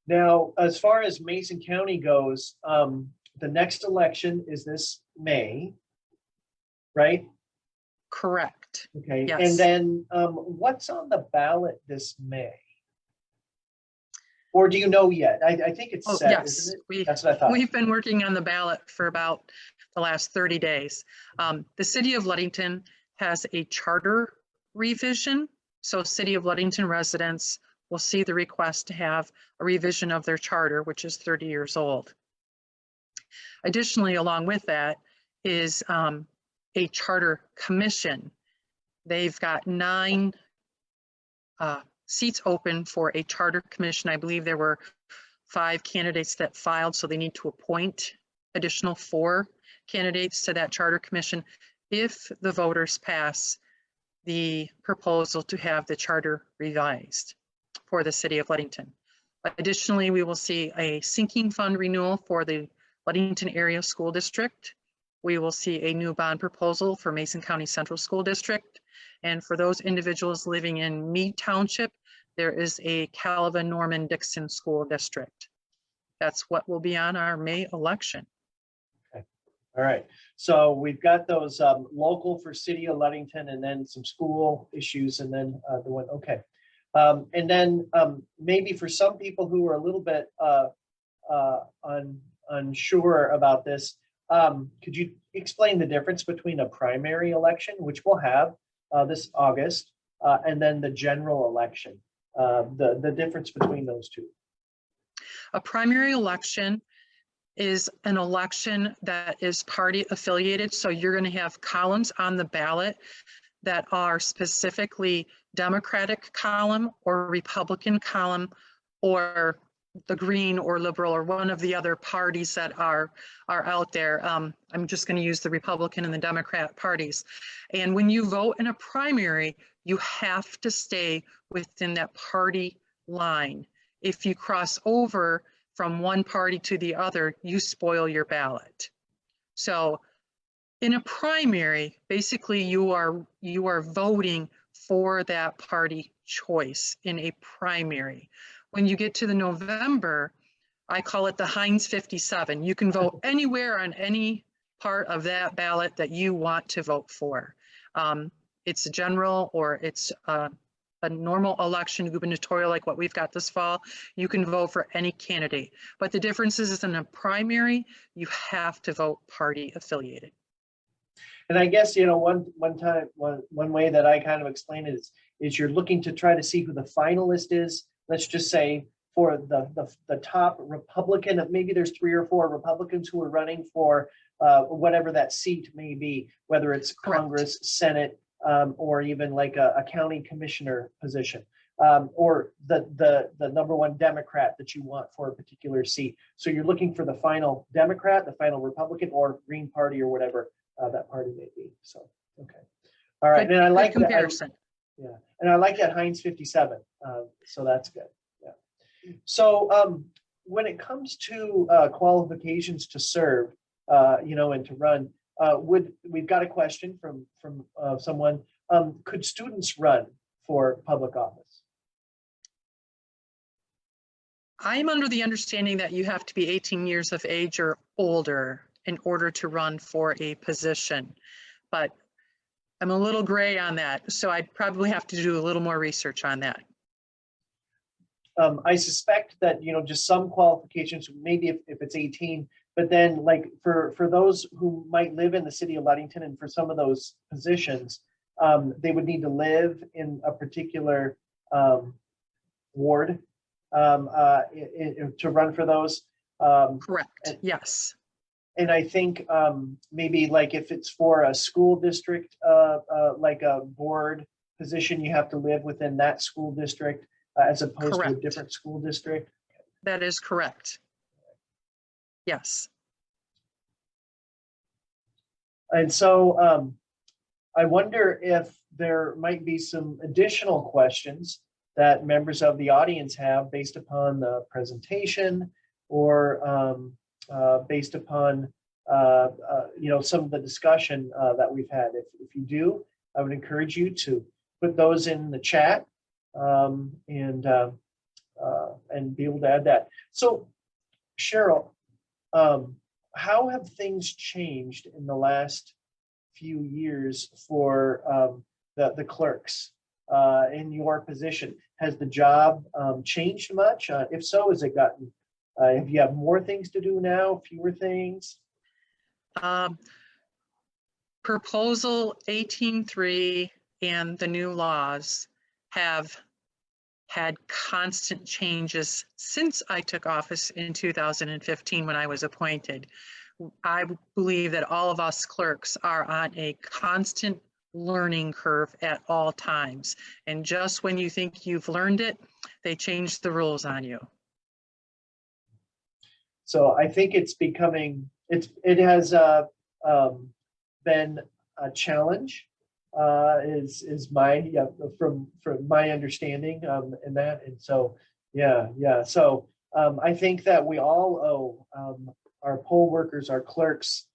Now, as far as Mason County goes, the next election is this May, right? Correct. Correct. Okay, Yes. and then what's on the ballot this May? Or do you know yet? I think it's Oh, set, yes, isn't it? That's what I thought. we've been working on the ballot for about the last 30 days. The city of Ludington has a charter revision. So City of Ludington residents will see the request to have a revision of their charter, which is 30 years old. Additionally, along with that is a charter commission. They've got 9 seats open for a charter commission. I believe there were 5 candidates that filed, so they need to appoint additional 4 candidates to that charter commission if the voters pass the proposal to have the charter revised for the city of Ludington. Additionally, we will see a sinking fund renewal for the Ludington Area School District. We will see a new bond proposal for Mason County Central School District. And for those individuals living in Meade Township, there is a Calvin Norman Dixon School District. That's what will be on our May election. Okay. All right. So we've got those local for City of Ludington, and then some school issues, and then the one, okay. And then maybe for some people who are a little bit unsure about this, could you explain the difference between a primary election, which we'll have this August, and then the general election, the difference between those two? A primary election is an election that is party affiliated. So you're going to have columns on the ballot that are specifically Democratic column or Republican column or the Green or Liberal or one of the other parties that are out there. I'm just going to use the Republican and the Democrat parties. And when you vote in a primary, you have to stay within that party line. If you cross over from one party to the other, you spoil your ballot. So in a primary, basically you are voting for that party choice in a primary. When you get to the November, I call it the Heinz 57. You can vote anywhere on any part of that ballot that you want to vote for. It's a general or it's a normal election, gubernatorial, like what we've got this fall. You can vote for any candidate. But the difference is in a primary, you have to vote party affiliated. And I guess, you know, one way that I kind of explain it is you're looking to try to see who the finalist is. Let's just say for the top Republican, maybe there's 3 or 4 Republicans who are running for whatever that seat may be, whether it's Correct. Congress, Senate, or even like a county commissioner position, or the number 1 Democrat that you want for a particular seat. So you're looking for the final Democrat, the final Republican, or Green Party, or whatever that party may be. So, okay. All right. Good, and I like good comparison. Yeah. And I like that Heinz 57. So that's good. Yeah. So when it comes to qualifications to serve, you know, and to run, we've got a question from someone. Could students run for public office? I'm under the understanding that you have to be 18 years of age or older in order to run for a position, but I'm a little gray on that. So I'd probably have to do a little more research on that. I suspect that, you know, just some qualifications, maybe if it's 18, but then like for those who might live in the city of Ludington and for some of those positions, they would need to live in a particular ward to run for those. Correct. Yes. And I think maybe like if it's for a school district, like a board position, you have to live within that school district as opposed to a Correct. different school district. That is correct. Yes. And so I wonder if there might be some additional questions that members of the audience have based upon the presentation or based upon you know, some of the discussion that we've had. If you do, I would encourage you to put those in the chat and be able to add that. So, Cheryl, how have things changed in the last few years for the clerks in your position? Has the job changed much? If so, has it gotten, have you have more things to do now, fewer things? Proposal 18.3 and the new laws have had constant changes since I took office in 2015 when I was appointed. I believe that all of us clerks are on a constant learning curve at all times. And just when you think you've learned it, they change the rules on you. So I think it's becoming, it has been a challenge, is my, from my understanding, in that. And so, yeah. So I think that we all owe our poll workers, our clerks,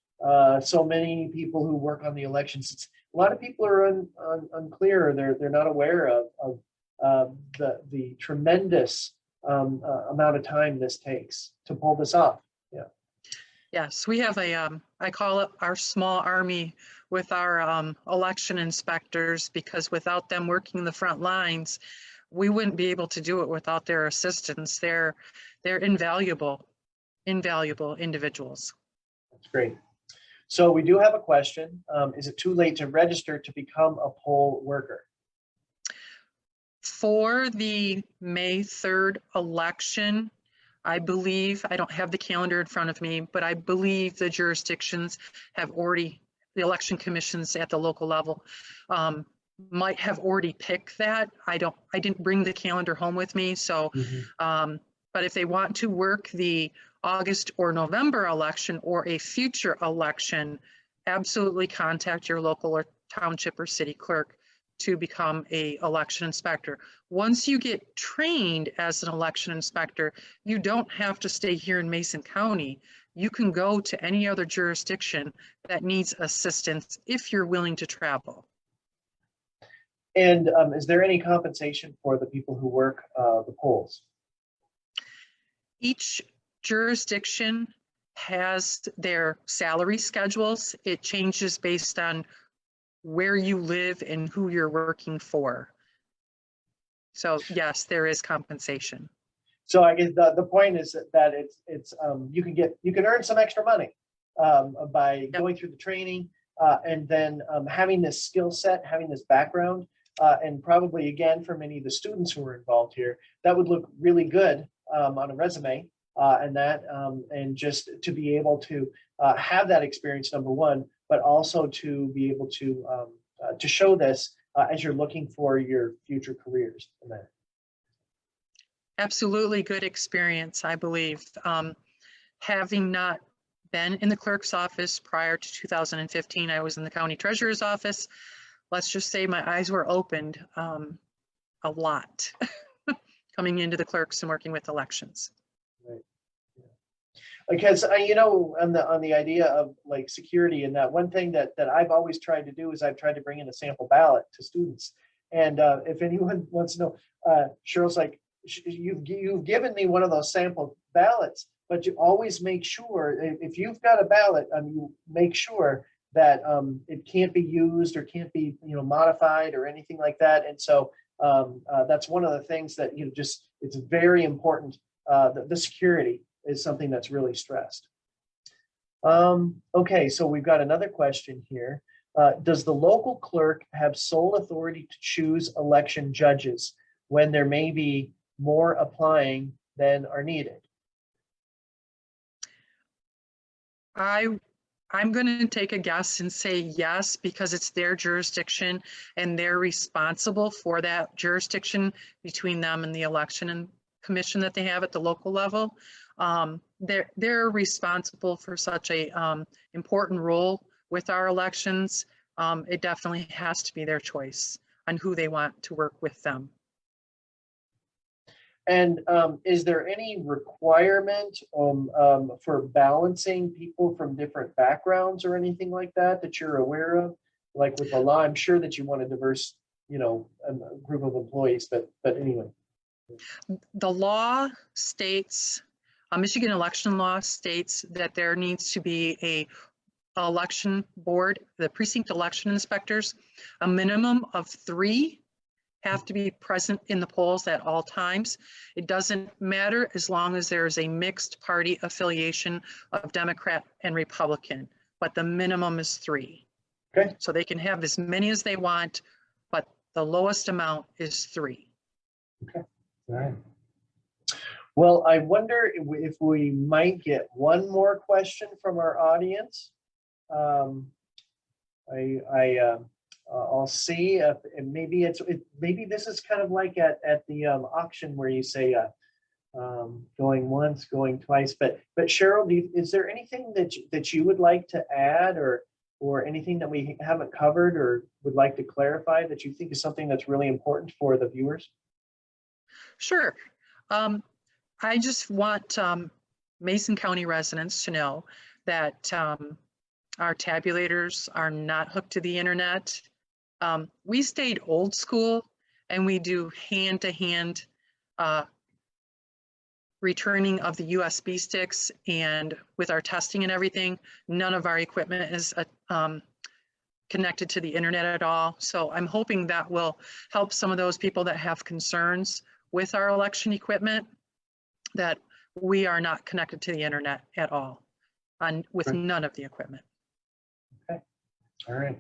so many people who work on the elections. A lot of people are unclear. They're not aware of the tremendous amount of time this takes to pull this off. Yeah. Yes, we have a, I call it our small army with our election inspectors, because without them working the front lines, we wouldn't be able to do it without their assistance. They're invaluable individuals. That's great. So we do have a question. Is it too late to register to become a poll worker? For the May 3rd election, I believe, I don't have the calendar in front of me, but I believe the jurisdictions have already, the election commissions at the local level might have already picked that. I didn't bring the calendar home with me. So, but if they want to work the August or November election or a future election, absolutely contact your local or township or city clerk to become a election inspector. Once you get trained as an election inspector, you don't have to stay here in Mason County. You can go to any other jurisdiction that needs assistance if you're willing to travel. And is there any compensation for the people who work the polls? Each jurisdiction has their salary schedules. It changes based on where you live and who you're working for. So yes, there is compensation. So I guess the point is that it's you can earn some extra money by going through the training and then having this skill set, having this background, and probably again for many of the students who are involved here, that would look really good on a resume, and just to be able to have that experience, number one, but also to be able to show this as you're looking for your future careers. Absolutely good experience, I believe. Having not been in the clerk's office prior to 2015, I was in the county treasurer's office. Let's just say my eyes were opened a lot coming into the clerks and working with elections. Right. Yeah. Because on the idea of like security, and that one thing that I've always tried to do is I've tried to bring in a sample ballot to students. And if anyone wants to know, Cheryl's like, you've given me one of those sample ballots, but you always make sure if you've got a ballot, you make sure that it can't be used or can't be modified or anything like that. And so that's one of the things that it's very important. The security is something that's really stressed. Okay, so we've got another question here. Does the local clerk have sole authority to choose election judges when there may be more applying than are needed? I'm going to take a guess and say yes, because it's their jurisdiction and they're responsible for that jurisdiction between them and the election and commission that they have at the local level. They're responsible for such a important role with our elections. It definitely has to be their choice on who they want to work with them. And is there any requirement for balancing people from different backgrounds or anything like that you're aware of? Like with the law, I'm sure that you want a diverse, group of employees, but anyway. The law states, Michigan election law states that there needs to be a election board, the precinct election inspectors, a minimum of 3 have to be present in the polls at all times. It doesn't matter as long as there is a mixed party affiliation of Democrat and Republican, but the minimum is 3. Okay. So they can have as many as they want, but the lowest amount is 3. All right. Well, I wonder if we might get one more question from our audience. I'll see if maybe maybe this is kind of like at the auction where you say going once, going twice. But Cheryl, is there anything that you would like to add, or anything that we haven't covered or would like to clarify that you think is something that's really important for the viewers? Sure. I just want Mason County residents to know that our tabulators are not hooked to the internet. We stayed old school, and we do hand-to-hand returning of the USB sticks, and with our testing and everything, none of our equipment is connected to the internet at all. So I'm hoping that will help some of those people that have concerns with our election equipment, that we are not connected to the internet at all with Right. none of the equipment. Okay. All right.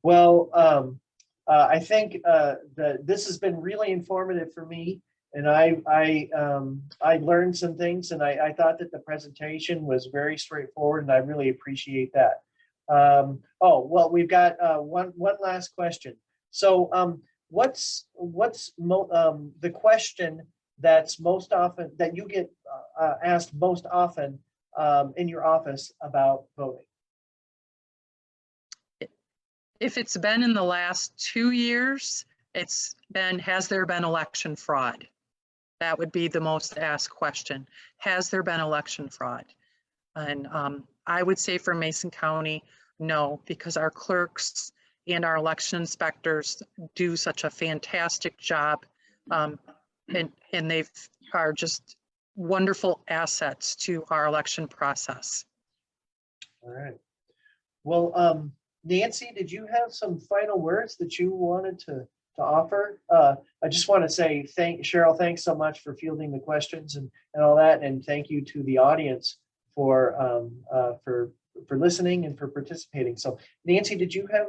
Well, I think that this has been really informative for me, and I learned some things, and I thought that the presentation was very straightforward, and I really appreciate that. Oh, well, we've got one last question. So what's the question that's most often that you get asked most often in your office about voting? If it's been in the last 2 years, it's been, has there been election fraud? That would be the most asked question. Has there been election fraud? And I would say for Mason County, no, because our clerks and our election inspectors do such a fantastic job. And they are just wonderful assets to our election process. All right. Well, Nancy, did you have some final words that you wanted to offer? I just want to say Cheryl, thanks so much for fielding the questions and all that, and thank you to the audience for listening and for participating. So, Nancy, did you have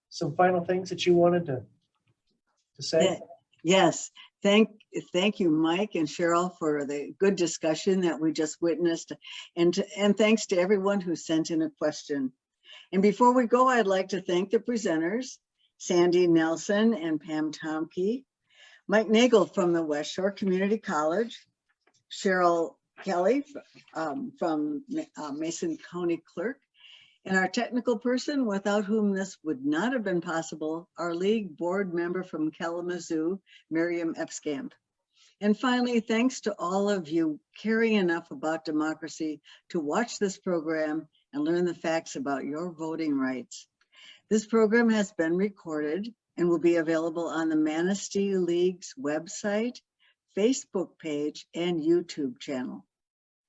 some final things that you wanted to say? Yes, thank you, Mike and Cheryl, for the good discussion that we just witnessed, and thanks to everyone who sent in a question. And before we go, I'd like to thank the presenters, Sandy Nelson and Pam Tomke, Mike Nagel from the West Shore Community College, Cheryl Kelly from Mason County Clerk, and our technical person without whom this would not have been possible, our league board member from Kalamazoo, Miriam Epskamp. And finally, thanks to all of you caring enough about democracy to watch this program and learn the facts about your voting rights. This program has been recorded and will be available on the Manistee League's website, Facebook page, and YouTube channel.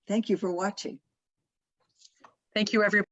Thank you for watching. Thank you, everybody.